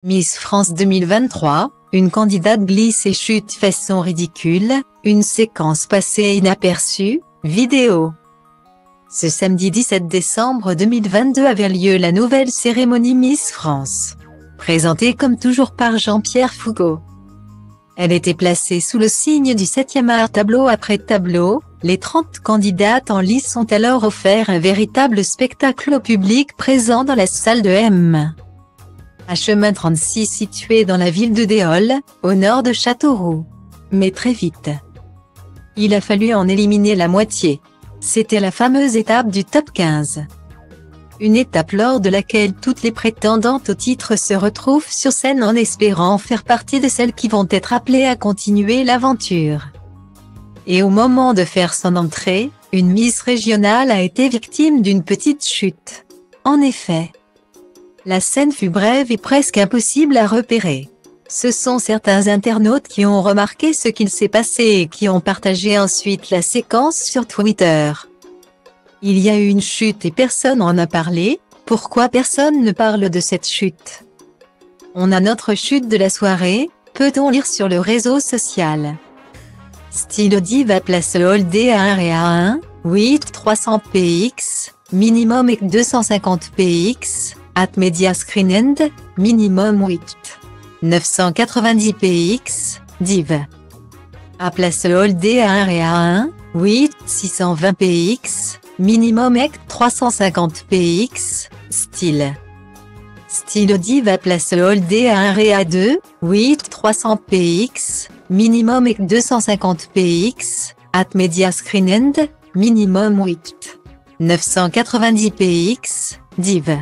Miss France 2023, une candidate glisse et chute façon ridicule, une séquence passée inaperçue, vidéo. Ce samedi 17 décembre 2022 avait lieu la nouvelle cérémonie Miss France, présentée comme toujours par Jean-Pierre Foucault. Elle était placée sous le signe du 7e art tableau après tableau. Les 30 candidates en lice ont alors offert un véritable spectacle au public présent dans la salle de M. À chemin 36 situé dans la ville de Déol, au nord de Châteauroux. Mais très vite, il a fallu en éliminer la moitié. C'était la fameuse étape du top 15. Une étape lors de laquelle toutes les prétendantes au titre se retrouvent sur scène en espérant faire partie de celles qui vont être appelées à continuer l'aventure. Et au moment de faire son entrée, une Miss régionale a été victime d'une petite chute. En effet, la scène fut brève et presque impossible à repérer. Ce sont certains internautes qui ont remarqué ce qu'il s'est passé et qui ont partagé ensuite la séquence sur Twitter. Il y a eu une chute et personne n'en a parlé. Pourquoi personne ne parle de cette chute? On a notre chute de la soirée, peut-on lire sur le réseau social. Stylo Diva place Holdé à 1 et à 1, 8 300 px, minimum et 250 px, at Media Screen End, minimum 8 990 px, div. À place Holdé à 1 et à 1, 8 620 px, minimum et 350 px, style. Stylo Diva place Holdé à 1 et à 2, 8 300 px, minimum et 250 px, at Media Screen End, minimum 8 990 px, div.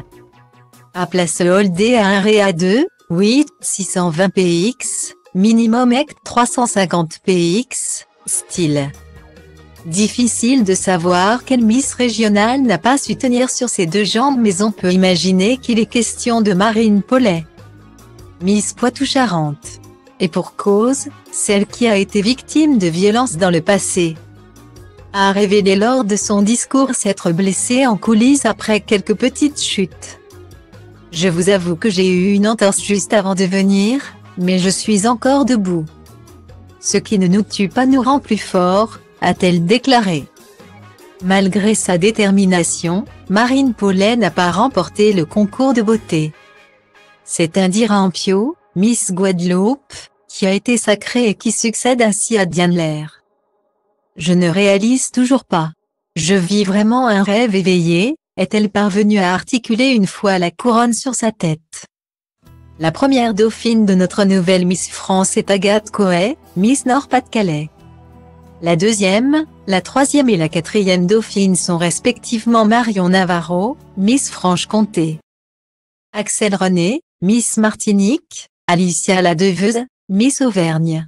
À place Holdé à 1 et à 2, 8 620 px, minimum et 350 px, style. Difficile de savoir quelle Miss régionale n'a pas su tenir sur ses deux jambes, mais on peut imaginer qu'il est question de Marine Paulet, Miss Poitou-Charentes. Et pour cause, celle qui a été victime de violences dans le passé a révélé lors de son discours s'être blessée en coulisses après quelques petites chutes. Je vous avoue que j'ai eu une entorse juste avant de venir, mais je suis encore debout. Ce qui ne nous tue pas nous rend plus forts, a-t-elle déclaré. Malgré sa détermination, Marine Paulet n'a pas remporté le concours de beauté. C'est Indira Ampio, Miss Guadeloupe, qui a été sacrée et qui succède ainsi à Diane Lair. Je ne réalise toujours pas. Je vis vraiment un rêve éveillé, est-elle parvenue à articuler une fois la couronne sur sa tête. La première dauphine de notre nouvelle Miss France est Agathe Coët, Miss Nord-Pas-de-Calais. La deuxième, la troisième et la quatrième dauphine sont respectivement Marion Navarro, Miss Franche-Comté, Axel René, Miss Martinique, Alicia Ladeveuse, Miss Auvergne.